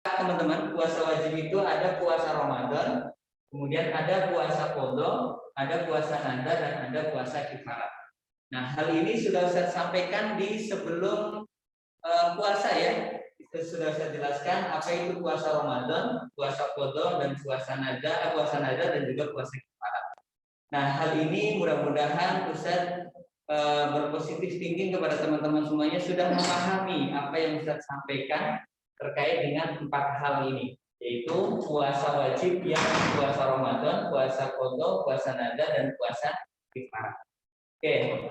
teman-teman, puasa wajib itu ada puasa Ramadan, kemudian ada puasa qadha, ada puasa nadar, dan ada puasa kifarat. Nah, hal ini sudah saya sampaikan di sebelum puasa ya. Itu sudah saya jelaskan apa itu puasa Ramadan, puasa qadha, dan puasa nadar dan juga puasa kifarat. Nah, hal ini mudah-mudahan Ustaz berpositif thinking kepada teman-teman semuanya sudah memahami apa yang Ustaz sampaikan terkait dengan 4 hal ini, yaitu puasa wajib yang puasa Ramadan, puasa qadha, puasa nadar, dan puasa kifarat. Oke,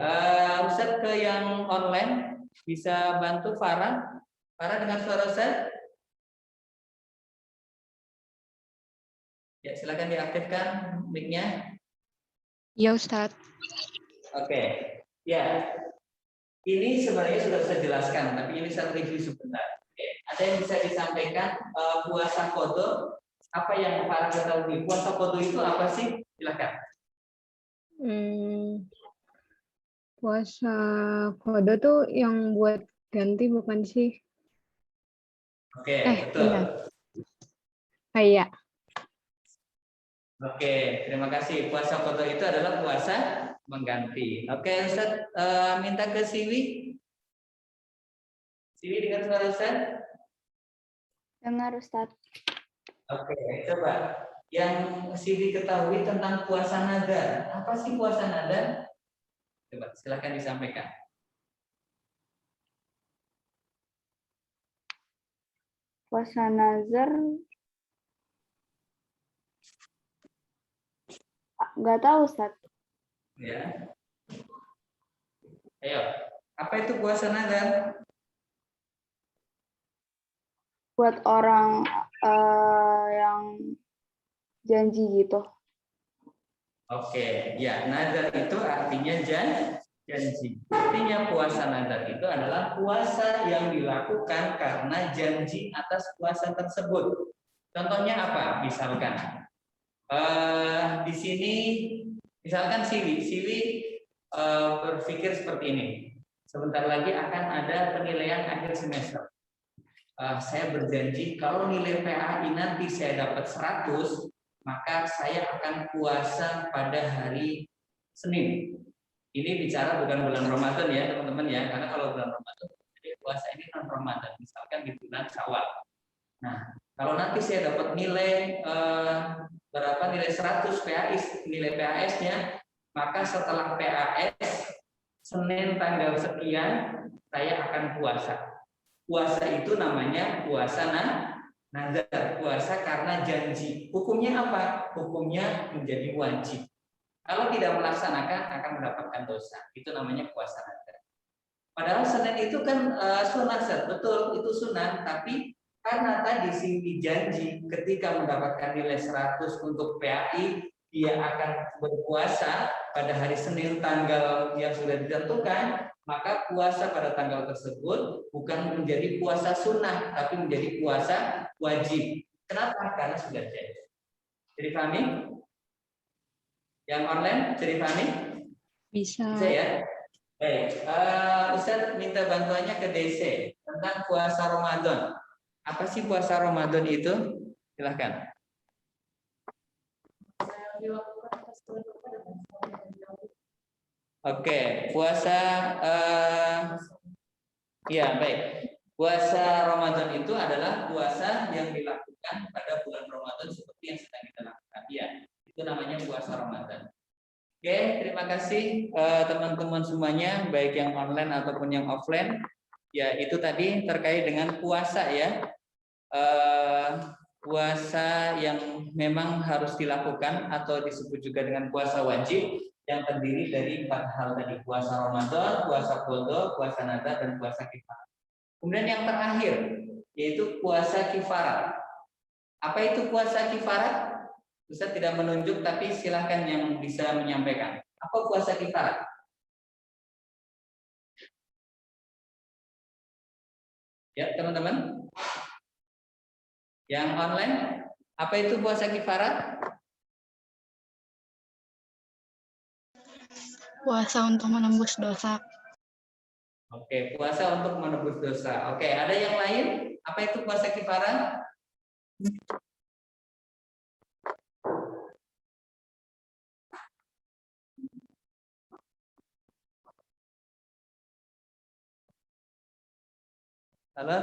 Ustaz ke yang online bisa bantu Farah. Farah dengar suara Ustaz? Ya, silakan diaktifkan mic-nya. Ya Ustaz. Oke. Ya, ini sebenarnya sudah saya jelaskan, tapi ini saya review sebentar. Oke. Ada yang bisa disampaikan puasa qadha? Apa yang Farah ketahui? Puasa qadha itu apa sih? Silakan. Puasa qadha tuh yang buat ganti bukan sih? Oke, betul. Iya. Oke, terima kasih. Puasa qadha itu adalah puasa mengganti. Oke, Ustaz, minta ke Siwi. Siwi dengar suara Ustaz? Dengar Ustaz. Oke, coba. Yang Siwi ketahui tentang puasa nadar. Apa sih puasa nadar? Coba, silakan disampaikan. Puasa nazar nggak tahu Ustaz. Ya. Ayo, apa itu puasa nadar? Buat orang yang janji gitu. Oke, ya, nadar itu artinya janji. Artinya puasa nadar itu adalah puasa yang dilakukan karena janji atas puasa tersebut. Contohnya apa? Misalkan di sini, misalkan Siwi berpikir seperti ini. Sebentar lagi akan ada penilaian akhir semester. Saya berjanji kalau nilai PAI nanti saya dapat 100, maka saya akan puasa pada hari Senin. Ini bicara bukan bulan Ramadan ya teman-teman ya, karena kalau bulan Ramadan jadi puasa ini non Ramadan, misalkan di bulan Syawal. Nah, kalau nanti saya dapat nilai berapa nilai 100 PAS, nilai PAS-nya, maka setelah PAS Senin tanggal sekian saya akan puasa. Puasa itu namanya puasa nazar, puasa karena janji. Hukumnya apa? Hukumnya menjadi wajib. Kalau tidak melaksanakan akan mendapatkan dosa. Itu namanya puasa nazar. Padahal Senin itu kan sunat, betul itu sunat, tapi karena tadi Siwi janji ketika mendapatkan nilai 100 untuk PAI, dia akan berpuasa pada hari Senin tanggal yang sudah ditentukan, maka puasa pada tanggal tersebut bukan menjadi puasa sunnah, tapi menjadi puasa wajib. Kenapa? Karena sudah janji. Jadi pahami? Yang online, jadi pahami? Bisa. Bisa ya? Baik, Ustaz minta bantuannya ke DC tentang puasa Ramadan. Apa sih puasa Ramadan itu? Silahkan. Oke, puasa ya baik. Puasa Ramadan itu adalah puasa yang dilakukan pada bulan Ramadan seperti yang sedang kita lakukan. Ya, itu namanya puasa Ramadan. Oke, terima kasih teman-teman semuanya, baik yang online ataupun yang offline. Ya, itu tadi terkait dengan puasa ya. Puasa yang memang harus dilakukan atau disebut juga dengan puasa wajib yang terdiri dari 4 hal tadi, puasa Ramadan, puasa qadha, puasa nadar, dan puasa kifarat. Kemudian yang terakhir yaitu puasa kifarat. Apa itu puasa kifarat? Ustaz tidak menunjuk, tapi silahkan yang bisa menyampaikan. Apa puasa kifarat? Ya, teman-teman. Yang online, apa itu puasa kifarat? Puasa untuk menembus dosa. Oke, puasa untuk menebus dosa. Oke, ada yang lain? Apa itu puasa kifarat? Halo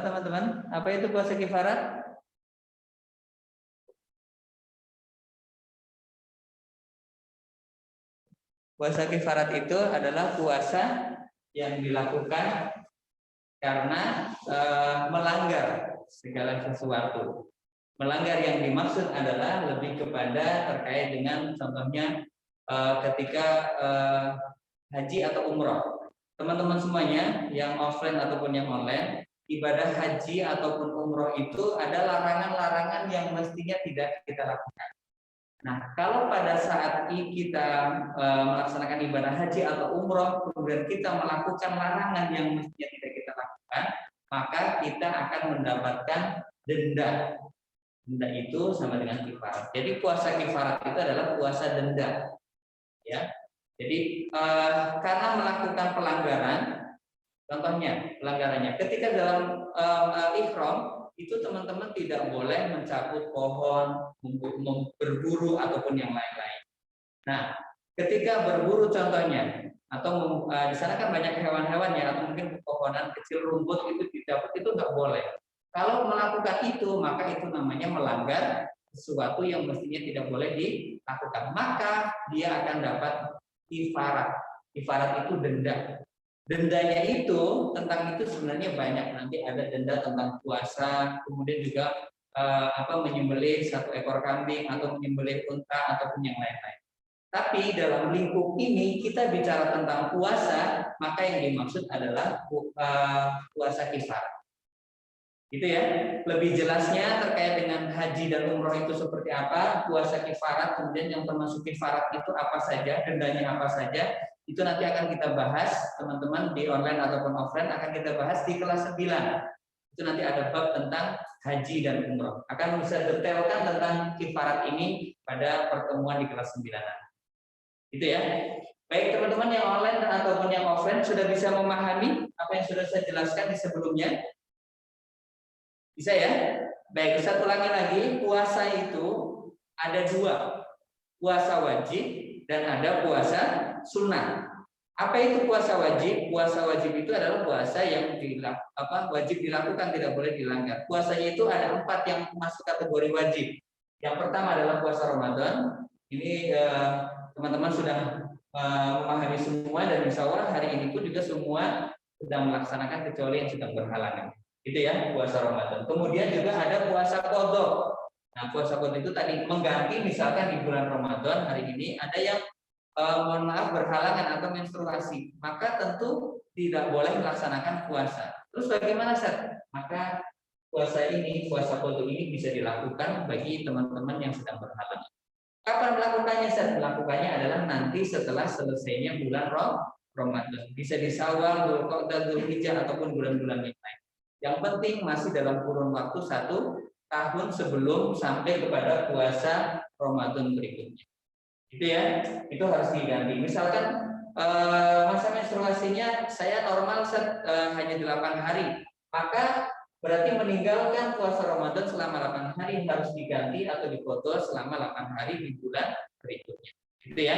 teman-teman, apa itu puasa kifarat? Puasa kifarat itu adalah puasa yang dilakukan karena melanggar segala sesuatu. Melanggar yang dimaksud adalah lebih kepada terkait dengan contohnya ketika haji atau umroh. Teman-teman semuanya yang offline ataupun yang online, ibadah haji ataupun umroh itu ada larangan-larangan yang mestinya tidak kita lakukan. Nah, kalau pada saat kita melaksanakan ibadah haji atau umroh, kemudian kita melakukan larangan yang mestinya tidak kita lakukan, maka kita akan mendapatkan denda. Denda itu sama dengan kifarat. Jadi puasa kifarat itu adalah puasa denda, ya. Jadi karena melakukan pelanggaran, contohnya pelanggarannya, ketika dalam ihram itu teman-teman tidak boleh mencabut pohon, berburu ataupun yang lain-lain. Nah, ketika berburu contohnya, atau di sana kan banyak hewan-hewan ya, atau mungkin pepohonan kecil, rumput itu dicabut, itu nggak boleh. Kalau melakukan itu, maka itu namanya melanggar sesuatu yang mestinya tidak boleh dilakukan. Maka dia akan dapat kifarat. Kifarat itu denda. Dendanya itu tentang itu sebenarnya banyak, nanti ada denda tentang puasa, kemudian juga menyembelih 1 ekor kambing atau menyembelih unta ataupun yang lain-lain. Tapi dalam lingkup ini kita bicara tentang puasa, maka yang dimaksud adalah puasa kifarat. Gitu ya. Lebih jelasnya terkait dengan haji dan umroh itu seperti apa, puasa kifarat, kemudian yang termasuk kifarat itu apa saja, dendanya apa saja, itu nanti akan kita bahas teman-teman di online ataupun offline, akan kita bahas di kelas 9. Itu nanti ada bab tentang haji dan umroh. Akan bisa detailkan tentang kifarat ini pada pertemuan di kelas 9. Gitu ya. Baik teman-teman yang online ataupun yang offline sudah bisa memahami apa yang sudah saya jelaskan di sebelumnya? Bisa ya? Baik, saya ulangi lagi, puasa itu ada 2. Puasa wajib dan ada puasa sunnah. Apa itu puasa wajib? Puasa wajib itu adalah puasa yang wajib dilakukan, tidak boleh dilanggar. Puasanya itu ada 4 yang masuk kategori wajib. Yang pertama adalah puasa Ramadan. Ini teman-teman sudah memahami semua, dan insya Allah hari ini pun juga semua sedang melaksanakan kecuali yang sedang berhalangan. Itu ya, puasa Ramadan. Kemudian juga ada puasa qadha. Nah, puasa qadha itu tadi mengganti, misalkan di bulan Ramadan hari ini ada yang mohon maaf berhalangan atau menstruasi, maka tentu tidak boleh melaksanakan puasa. Terus bagaimana, Ustaz? Maka puasa ini, puasa qadha ini bisa dilakukan bagi teman-teman yang sedang berhalangan. Kapan melakukannya, Ustaz? Melakukannya adalah nanti setelah selesainya bulan Ramadan. Bisa di Syawal, Dzulqa'dah, Dzulhijjah ataupun bulan-bulan yang lain. Yang penting masih dalam kurun waktu 1 tahun sebelum sampai kepada puasa Ramadan berikutnya. Gitu ya, itu harus diganti. Misalkan masa menstruasinya saya normal hanya 8 hari, maka berarti meninggalkan puasa Ramadan selama 8 hari harus diganti atau dipotong selama 8 hari di bulan berikutnya. Gitu ya.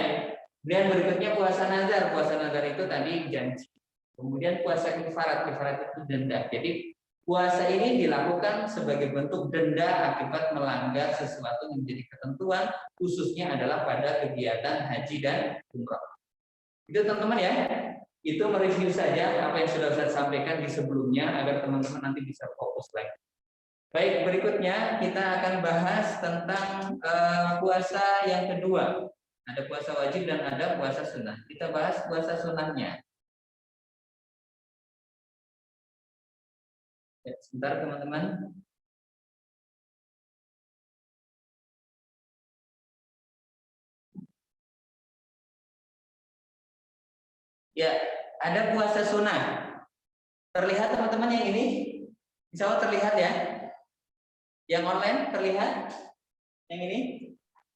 Kemudian berikutnya puasa nazar. Puasa nazar itu tadi janji. Kemudian puasa kifarat. Kifarat itu denda. Jadi puasa ini dilakukan sebagai bentuk denda akibat melanggar sesuatu yang menjadi ketentuan, khususnya adalah pada kegiatan haji dan umrah. Itu teman-teman ya. Itu mereview saja apa yang sudah saya sampaikan di sebelumnya agar teman-teman nanti bisa fokus lagi. Baik, berikutnya kita akan bahas tentang puasa yang kedua. Ada puasa wajib dan ada puasa sunnah. Kita bahas puasa sunnahnya. Ya, sebentar teman-teman. Ya, ada puasa sunnah. Terlihat teman-teman yang ini? Insya Allah terlihat ya. Yang online terlihat? Yang ini?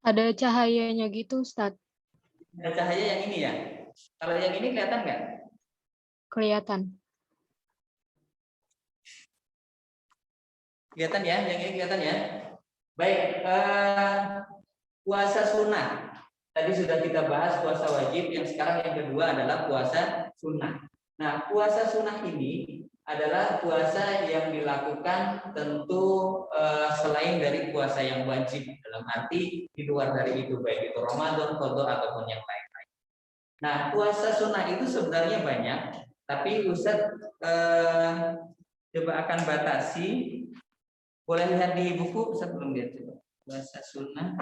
Ada cahayanya gitu, Ustadz. Ada cahaya yang ini ya. Kalau yang ini kelihatan nggak? Kelihatan. Kelihatan ya, yang ini kelihatan ya. Baik, puasa sunnah. Tadi sudah kita bahas puasa wajib, yang sekarang yang kedua adalah puasa sunnah. Nah, puasa sunnah ini adalah puasa yang dilakukan tentu selain dari puasa yang wajib, dalam arti di luar dari itu, baik itu Ramadan, qadha ataupun yang lain-lain. Nah, puasa sunnah itu sebenarnya banyak, tapi Ustadz coba akan batasi. Boleh lihat di buku, Ustadz belum lihat coba. Puasa sunnah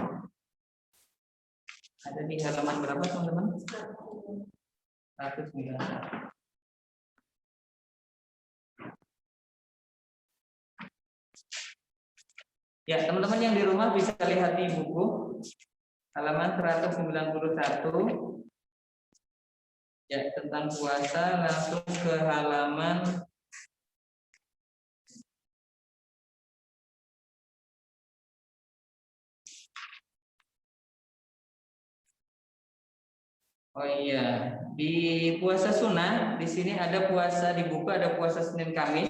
ada di halaman berapa teman-teman? 191. Ya, teman-teman yang di rumah bisa lihat di buku halaman 191. Ya, tentang puasa langsung ke halaman Oh iya, di puasa sunnah di sini ada puasa di buku, ada puasa Senin Kamis,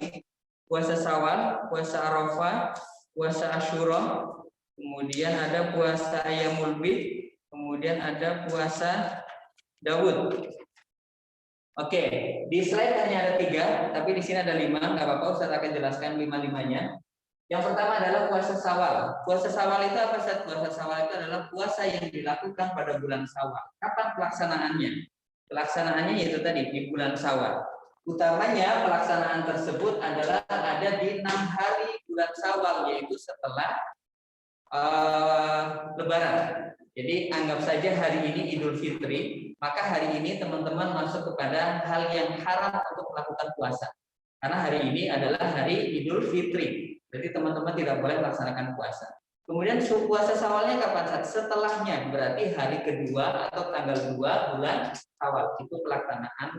puasa Syawal, puasa Arafah, puasa Asyura, kemudian ada puasa Ayyamul Bid, kemudian ada puasa Daud. Oke, di slide hanya ada 3, tapi di sini ada 5, nggak apa-apa, saya akan jelaskan 5-5-nya. Yang pertama adalah puasa Syawal. Puasa Syawal itu apa, Ustaz? Puasa Syawal itu adalah puasa yang dilakukan pada bulan Syawal. Kapan pelaksanaannya? Pelaksanaannya yaitu tadi di bulan Syawal. Utamanya pelaksanaan tersebut adalah ada di 6 hari bulan Syawal, yaitu setelah Lebaran. Jadi anggap saja hari ini Idul Fitri, maka hari ini teman-teman masuk kepada hal yang haram untuk melakukan puasa. Karena hari ini adalah hari Idul Fitri. Jadi teman-teman tidak boleh melaksanakan puasa. Kemudian puasa Syawalnya kapan? Setelahnya, berarti hari kedua atau tanggal 2 bulan Syawal. Itu pelaksanaan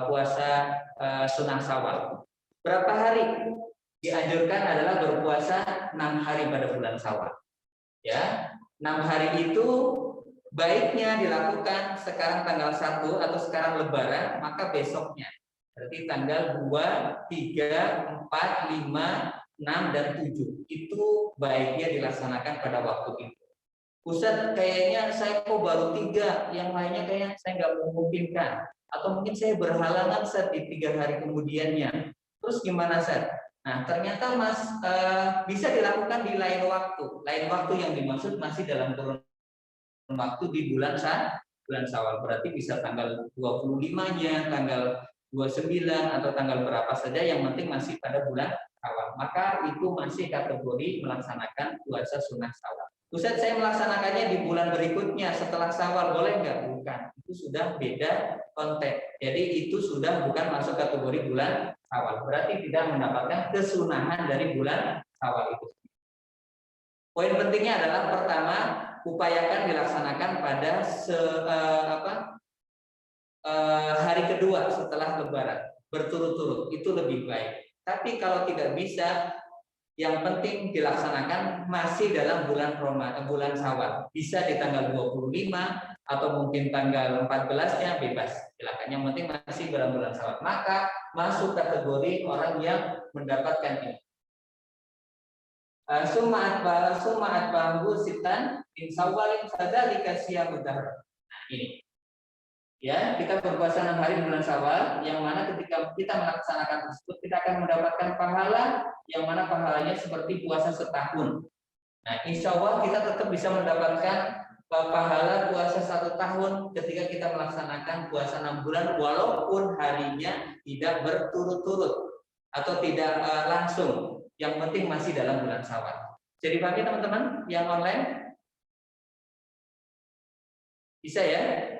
puasa sunnah Syawal. Berapa hari? Dianjurkan adalah berpuasa 6 hari pada bulan Syawal. Ya, 6 hari itu baiknya dilakukan sekarang tanggal 1 atau sekarang Lebaran, maka besoknya. Berarti tanggal 2, 3, 4, 5, 6, dan 7. Itu baiknya dilaksanakan pada waktu itu. Ustadz, kayaknya saya kok baru 3, yang lainnya kayaknya saya nggak memungkinkan. Atau mungkin saya berhalangan Ustadz di 3 hari kemudiannya. Terus gimana Ustadz? Nah, ternyata bisa dilakukan di lain waktu. Lain waktu yang dimaksud masih dalam kurun waktu di bulan Syawal. Berarti bisa tanggal 25-nya, tanggal 29 atau tanggal berapa saja, yang penting masih pada bulan Syawal. Maka itu masih kategori melaksanakan puasa sunnah Syawal. Ustaz, saya melaksanakannya di bulan berikutnya setelah Syawal, boleh nggak? Bukan. Itu sudah beda konteks. Jadi itu sudah bukan masuk kategori bulan Syawal. Berarti tidak mendapatkan kesunahan dari bulan Syawal itu. Poin pentingnya adalah pertama, upayakan dilaksanakan pada hari kedua setelah Lebaran, berturut-turut, itu lebih baik. Tapi kalau tidak bisa, yang penting dilaksanakan masih dalam bulan bulan Syawal. Bisa di tanggal 25 atau mungkin tanggal 14-nya, bebas. Silakan. Yang penting masih dalam bulan Syawal. Maka masuk kategori orang yang mendapatkan ini. Sumat bambu sitan in Syawalin fadzalika siyamud dahr. Nah, ini. Ya, kita berpuasa 6 hari di bulan Syawal, yang mana ketika kita melaksanakan tersebut kita akan mendapatkan pahala, yang mana pahalanya seperti puasa setahun. Nah, insya Allah kita tetap bisa mendapatkan pahala puasa 1 tahun ketika kita melaksanakan puasa 6 bulan, walaupun harinya tidak berturut-turut atau tidak langsung. Yang penting masih dalam bulan Syawal. Jadi pagi teman-teman yang online bisa ya.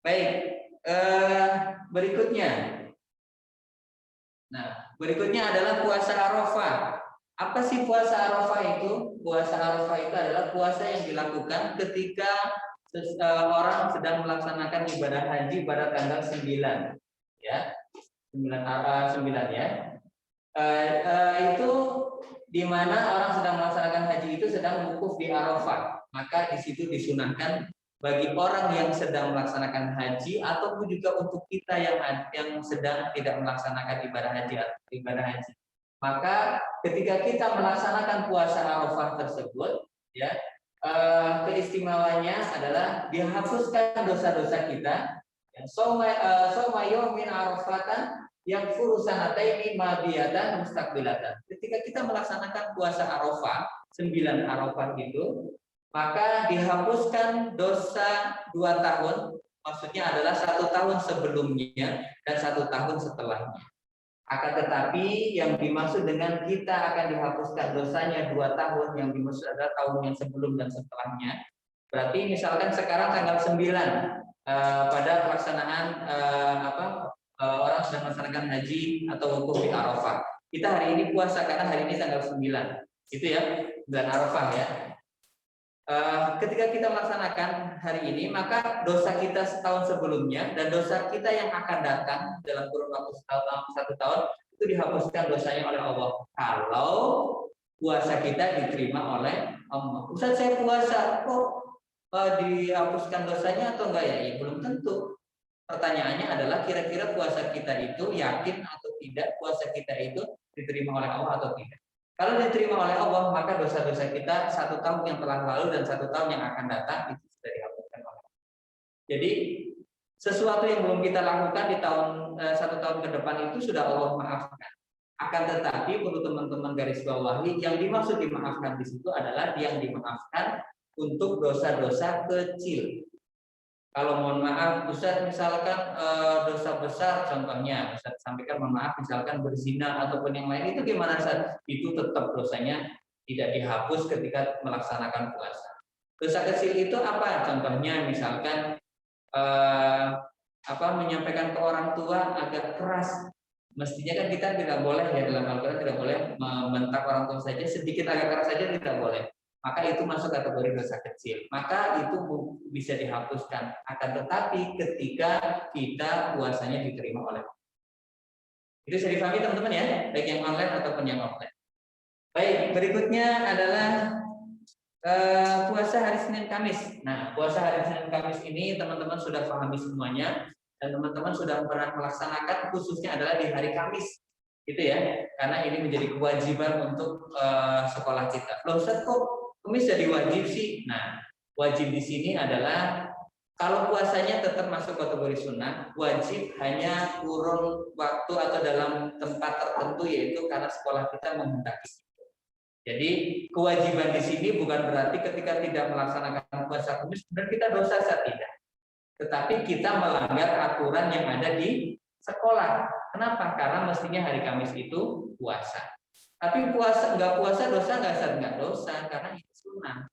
Baik, berikutnya. Nah, berikutnya adalah puasa Arafah. Apa sih puasa Arafah itu? Puasa Arafah itu adalah puasa yang dilakukan ketika orang sedang melaksanakan ibadah haji pada tanggal 9. Ya. 9 ya. Itu di mana orang sedang melaksanakan haji itu sedang wukuf di Arafah. Maka di situ disunahkan bagi orang yang sedang melaksanakan haji ataupun juga untuk kita yang sedang tidak melaksanakan ibadah haji. Maka ketika kita melaksanakan puasa Arafah tersebut, ya, keistimewaannya adalah dihapuskan dosa-dosa kita. Soma yaumin arafatan yang furusanataini madiyatan mustaqbilatan. Ketika kita melaksanakan puasa Arafah, 9 Arafah itu, maka dihapuskan dosa 2 tahun, maksudnya adalah 1 tahun sebelumnya dan 1 tahun setelahnya. Akan tetapi yang dimaksud dengan kita akan dihapuskan dosanya 2 tahun, yang dimaksud adalah tahun yang sebelum dan setelahnya. Berarti misalkan sekarang tanggal 9 pada pelaksanaan orang sedang melaksanakan haji atau wukuf di Arafah. Kita hari ini puasa karena hari ini tanggal 9. Itu ya, 9 Arafah ya. Ketika kita melaksanakan hari ini, maka dosa kita setahun sebelumnya dan dosa kita yang akan datang dalam kurun waktu 1 tahun itu dihapuskan dosanya oleh Allah. Kalau puasa kita diterima oleh Allah. Ustaz, saya puasa kok dihapuskan dosanya atau enggak ya? Ya belum tentu. Pertanyaannya adalah kira-kira puasa kita itu yakin atau tidak puasa kita itu diterima oleh Allah atau tidak. Kalau diterima oleh Allah, maka dosa-dosa kita 1 tahun yang telah lalu dan 1 tahun yang akan datang itu sudah dihapuskan oleh Allah. Jadi sesuatu yang belum kita lakukan di 1 tahun ke depan itu sudah Allah maafkan. Akan tetapi perlu teman-teman garis bawahi, yang dimaksud dimaafkan di situ adalah yang dimaafkan untuk dosa-dosa kecil. Kalau mohon maaf, Ustaz, misalkan dosa besar, contohnya Ustaz sampaikan mohon maaf, misalkan berzina ataupun yang lain, itu gimana Ustaz? Itu tetap dosanya tidak dihapus ketika melaksanakan puasa. Dosa kecil itu apa? Contohnya misalkan menyampaikan ke orang tua agak keras. Mestinya kan kita tidak boleh ya, dalam Al-Quran tidak boleh membentak orang tua saja, sedikit agak keras saja tidak boleh. Maka itu masuk kategori dosa kecil. Maka itu bisa dihapuskan. Akan tetapi ketika kita puasanya diterima oleh Allah. Itu bisa difahami teman-teman ya, baik yang online ataupun yang offline. Baik, berikutnya adalah puasa hari Senin Kamis. Nah, puasa hari Senin Kamis ini teman-teman sudah pahami semuanya dan teman-teman sudah pernah melaksanakan, khususnya adalah di hari Kamis. Gitu ya. Karena ini menjadi kewajiban untuk sekolah kita. Loh, Ustaz, kok Kamis jadi wajib sih? Nah, wajib di sini adalah kalau puasanya tetap masuk kategori sunnah, wajib hanya kurun waktu atau dalam tempat tertentu, yaitu karena sekolah kita menghendaki. Jadi kewajiban di sini bukan berarti ketika tidak melaksanakan puasa Kamis dan kita dosa saat tidak. Tetapi kita melanggar aturan yang ada di sekolah. Kenapa? Karena mestinya hari Kamis itu puasa. Tapi puasa nggak puasa dosa nggak dosa karena itu sunnah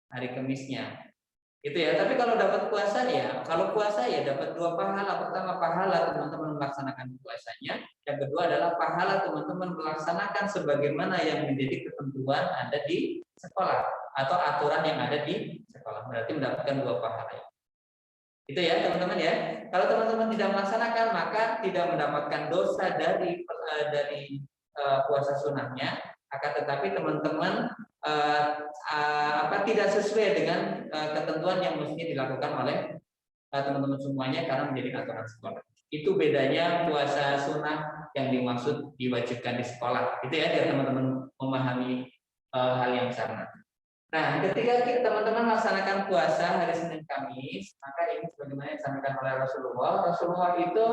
hari Kamisnya. Itu ya. Tapi kalau dapat puasa ya, kalau puasa ya dapat 2 pahala. Pertama, pahala teman-teman melaksanakan puasanya. Yang kedua adalah pahala teman-teman melaksanakan sebagaimana yang menjadi ketentuan ada di sekolah atau aturan yang ada di sekolah. Berarti mendapatkan 2 pahala. Itu ya teman-teman ya. Kalau teman-teman tidak melaksanakan maka tidak mendapatkan dosa dari puasa sunnahnya. Akan tetapi teman-teman tidak sesuai dengan ketentuan yang mestinya dilakukan oleh teman-teman semuanya karena menjadi aturan sekolah. Itu bedanya puasa sunnah yang dimaksud diwajibkan di sekolah. Itu ya, biar teman-teman memahami hal yang sama. Nah, ketika teman-teman melaksanakan puasa hari Senin Kamis, maka ini sebagaimana yang disampaikan oleh Rasulullah. Rasulullah itu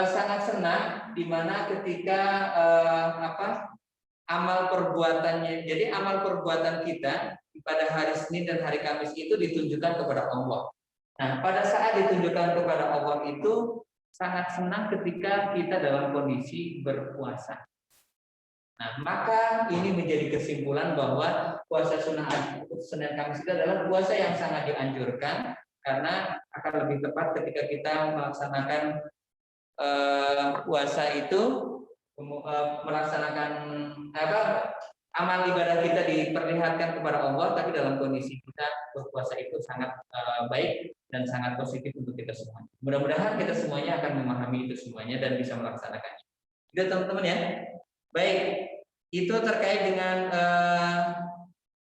sangat senang di mana ketika amal perbuatannya. Jadi amal perbuatan kita pada hari Senin dan hari Kamis itu ditunjukkan kepada Allah. Nah, pada saat ditunjukkan kepada Allah itu sangat senang ketika kita dalam kondisi berpuasa. Nah, maka ini menjadi kesimpulan bahwa puasa sunnah Senin Kamis itu adalah puasa yang sangat dianjurkan karena akan lebih tepat ketika kita melaksanakan puasa itu melaksanakan amal ibadah kita diperlihatkan kepada Allah, tapi dalam kondisi kita berpuasa itu sangat baik dan sangat positif untuk kita semua. Mudah-mudahan kita semuanya akan memahami itu semuanya dan bisa melaksanakannya. Itu teman-teman ya. Baik, itu terkait dengan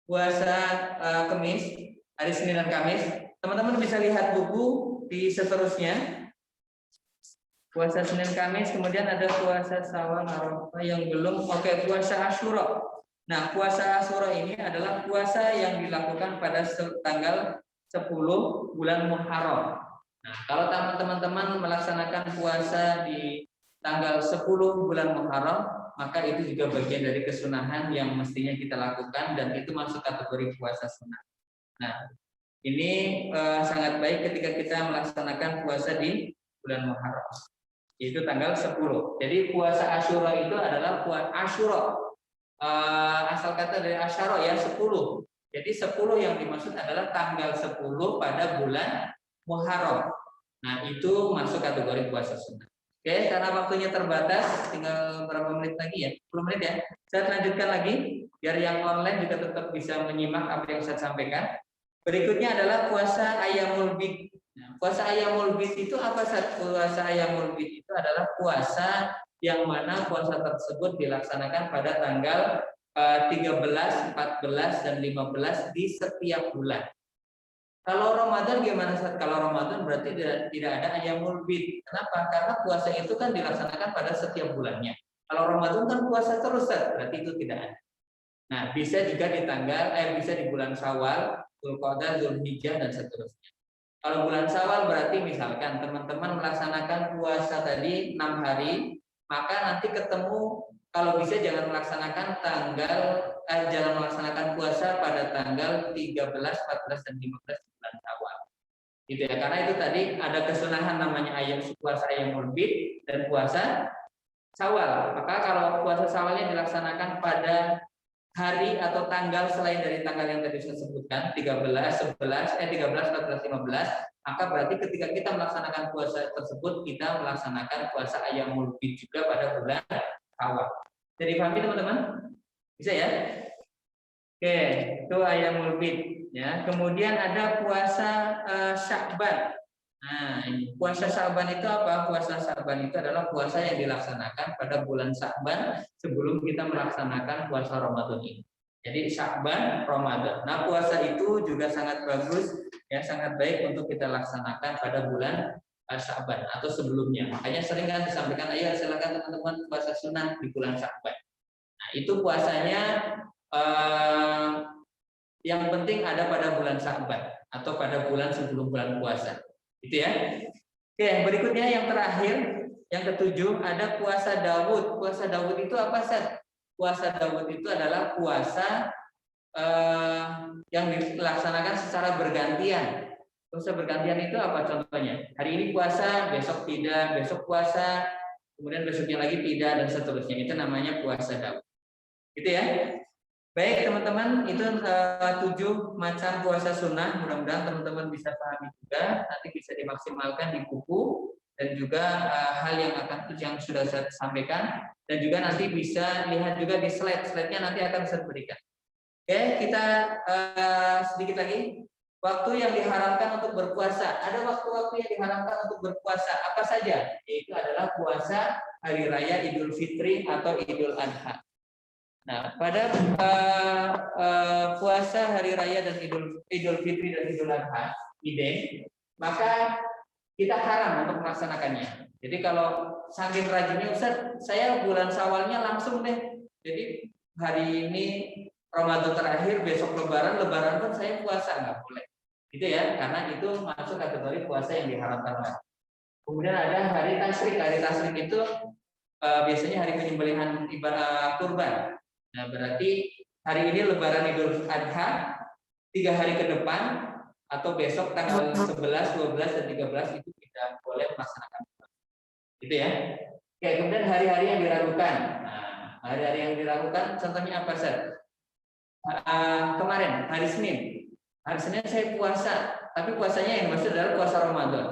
puasa Kamis, hari Senin dan Kamis. Teman-teman bisa lihat buku di seterusnya. Puasa Senin Kamis, kemudian ada puasa Syawal Arafah yang belum. Oke, puasa Asyura. Nah, puasa Asyura ini adalah puasa yang dilakukan pada tanggal 10 bulan Muharram. Nah, kalau teman-teman melaksanakan puasa di tanggal 10 bulan Muharram, maka itu juga bagian dari kesunahan yang mestinya kita lakukan dan itu masuk kategori puasa sunnah. Nah, ini sangat baik ketika kita melaksanakan puasa di bulan Muharram. Itu tanggal 10. Jadi puasa Asyura itu adalah puasa Asyura. Asal kata dari Asyara ya 10. Jadi 10 yang dimaksud adalah tanggal 10 pada bulan Muharram. Nah, itu masuk kategori puasa sunnah. Oke, karena waktunya terbatas, tinggal berapa menit lagi ya? 10 menit ya. Saya lanjutkan lagi biar yang online juga tetap bisa menyimak apa yang saya sampaikan. Berikutnya adalah puasa Ayyamul Bid. Nah, puasa Ayyamul Bid itu apa? Puasa Ayyamul Bid itu adalah puasa yang mana puasa tersebut dilaksanakan pada tanggal 13, 14, dan 15 di setiap bulan. Kalau Ramadan gimana Ustaz? Kalau Ramadan berarti tidak ada Ayyamul Bid. Kenapa? Karena puasa itu kan dilaksanakan pada setiap bulannya. Kalau Ramadan kan puasa terus, Ustaz. Berarti itu tidak ada. Nah, bisa juga di bisa di bulan Syawal, Dzulqa'dah, Dzulhijjah, dan seterusnya. Kalau bulan Syawal berarti misalkan teman-teman melaksanakan puasa tadi 6 hari, maka nanti ketemu kalau bisa jangan melaksanakan puasa pada tanggal 13, 14, dan 15 bulan Syawal. Gitu ya, karena itu tadi ada kesunahan namanya puasa Ayyamul Bid dan puasa Syawal. Maka kalau puasa Syawalnya dilaksanakan pada hari atau tanggal selain dari tanggal yang tadi saya sebutkan 13, 14, 15, maka berarti ketika kita melaksanakan puasa tersebut kita melaksanakan puasa Ayyamul Bid juga pada bulan Syawal. Jadi pahami teman-teman? Bisa ya? Oke, itu Ayyamul Bid ya. Kemudian ada puasa Sya'ban. Nah, ini puasa Sya'ban itu apa? Puasa Sya'ban itu adalah puasa yang dilaksanakan pada bulan Sya'ban sebelum kita melaksanakan puasa Ramadan ini. Jadi Sya'ban, Ramadan. Nah, puasa itu juga sangat bagus ya, sangat baik untuk kita laksanakan pada bulan Sya'ban atau sebelumnya. Makanya sering kan disampaikan, ayo silakan teman-teman puasa sunnah di bulan Sya'ban. Nah, itu puasanya yang penting ada pada bulan Sya'ban atau pada bulan sebelum bulan puasa. Gitu ya. Oke, berikutnya yang terakhir, yang ketujuh ada puasa Daud. Puasa Daud itu apa, Ustaz? Puasa Daud itu adalah puasa yang dilaksanakan secara bergantian. Puasa bergantian itu apa contohnya? Hari ini puasa, besok tidak, besok puasa, kemudian besoknya lagi tidak, dan seterusnya. Itu namanya puasa Daud. Gitu ya. Baik teman-teman, itu 7 macam puasa sunnah. Mudah-mudahan teman-teman bisa pahami juga. Nanti bisa dimaksimalkan di buku dan juga hal yang sudah saya sampaikan. Dan juga nanti bisa lihat juga di slide-nya nanti akan saya berikan. Oke, kita sedikit lagi. Waktu yang diharamkan untuk berpuasa. Ada waktu-waktu yang diharamkan untuk berpuasa. Apa saja? Yaitu adalah puasa Hari Raya Idul Fitri atau Idul Adha. Nah, pada puasa Hari Raya dan Idul Fitri dan Idul Adha, maka kita haram untuk melaksanakannya. Jadi kalau saking rajinnya Ustaz, saya bulan Syawalnya langsung deh. Jadi hari ini Ramadan terakhir, besok Lebaran pun saya puasa, nggak boleh. Gitu ya, karena itu masuk kategori puasa yang diharamkan. Kemudian ada hari Tasyrik. Hari Tasyrik itu biasanya hari penyembelihan ibadah kurban. Nah, berarti hari ini Lebaran Idul Adha, 3 hari ke depan atau besok tanggal 11, 12, dan 13 itu tidak boleh melaksanakan. Gitu ya. Oke, kemudian hari-hari yang diragukan. Nah, hari-hari yang diragukan contohnya apa, Ustaz? Kemarin hari Senin. Hari Senin saya puasa, tapi puasanya yang maksud adalah puasa Ramadan.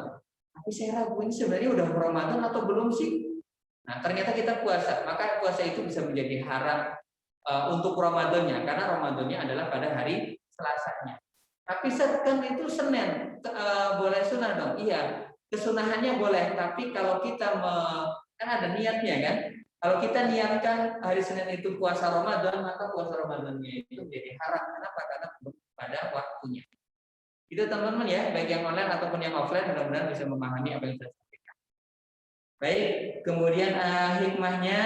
Tapi saya ragu ini sebenarnya udah Ramadan atau belum sih? Nah, ternyata kita puasa, maka puasa itu bisa menjadi haram untuk Ramadannya, karena Ramadannya adalah pada hari Selasanya. Tapi kan itu Senin, boleh sunnah dong? Iya, kesunahannya boleh. Tapi kalau kita kan ada niatnya kan? Kalau kita niatkan hari Senin itu puasa Ramadan, maka puasa Ramadannya itu menjadi haram. Kenapa? Karena belum pada waktunya. Itu teman-teman ya, baik yang online ataupun yang offline, mudah-mudahan bisa memahami apa yang saya sampaikan. Baik, kemudian hikmahnya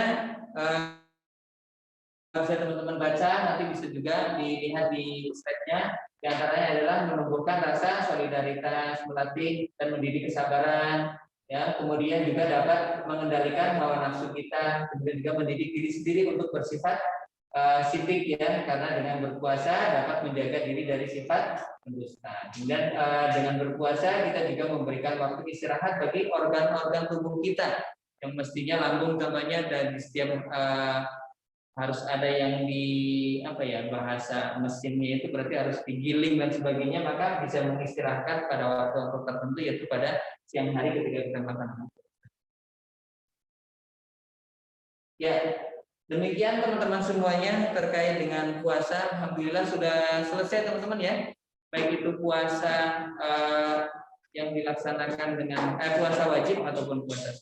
saya teman-teman baca, nanti bisa juga dilihat di slide-nya. Di antaranya adalah menumbuhkan rasa solidaritas, melatih dan mendidik kesabaran, ya. Kemudian juga dapat mengendalikan hawa nafsu kita, kemudian juga mendidik diri sendiri untuk bersifat sidik, ya, karena dengan berpuasa dapat menjaga diri dari sifat pendusta. Kemudian dengan berpuasa kita juga memberikan waktu istirahat bagi organ-organ tubuh kita yang mestinya lambung contohnya, dan di setiap harus ada yang di bahasa mesinnya itu berarti harus digiling dan sebagainya, maka bisa mengistirahatkan pada waktu-waktu tertentu, yaitu pada siang hari ketika kita makan. Ya, demikian teman-teman semuanya terkait dengan puasa. Alhamdulillah sudah selesai teman-teman, ya. Baik itu puasa yang dilaksanakan dengan puasa wajib ataupun puasa.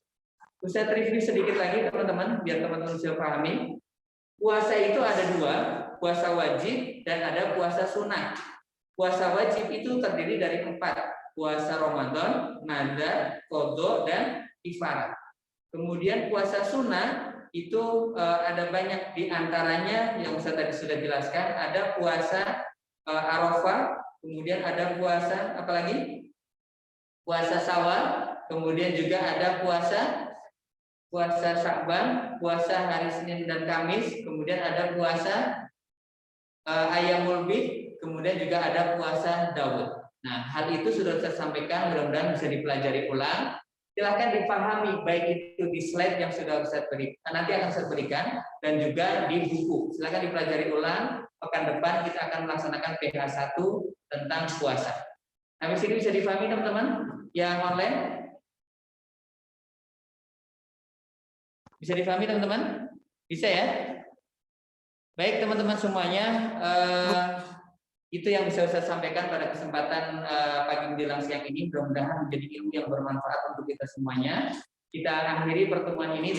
Saya review sedikit lagi teman-teman biar teman-teman bisa pahami. Puasa itu ada dua, puasa wajib dan ada puasa sunnah. Puasa wajib itu terdiri dari 4, puasa Ramadan, nazar, qadha, dan kifarat. Kemudian puasa sunnah itu ada banyak, di antaranya yang saya tadi sudah jelaskan, ada puasa Arafah, kemudian ada puasa apa lagi? Puasa Syawal, kemudian juga ada puasa Sya'ban, puasa hari Senin dan Kamis, kemudian ada puasa Ayyamul Bid, kemudian juga ada puasa Daud. Nah, hal itu sudah saya sampaikan, mudah-mudahan bisa dipelajari ulang. Silahkan dipahami baik itu di slide yang sudah saya berikan, nanti akan saya berikan, dan juga di buku. Silahkan dipelajari ulang. Pekan depan kita akan melaksanakan PH1 tentang puasa. Sampai sini bisa dipahami teman-teman yang online? Bisa dipahami teman-teman? Bisa, ya? Baik teman-teman semuanya, itu yang bisa saya sampaikan pada kesempatan pagi menjelang siang ini. Mudah-mudahan menjadi ilmu yang bermanfaat untuk kita semuanya. Kita akhiri pertemuan ini.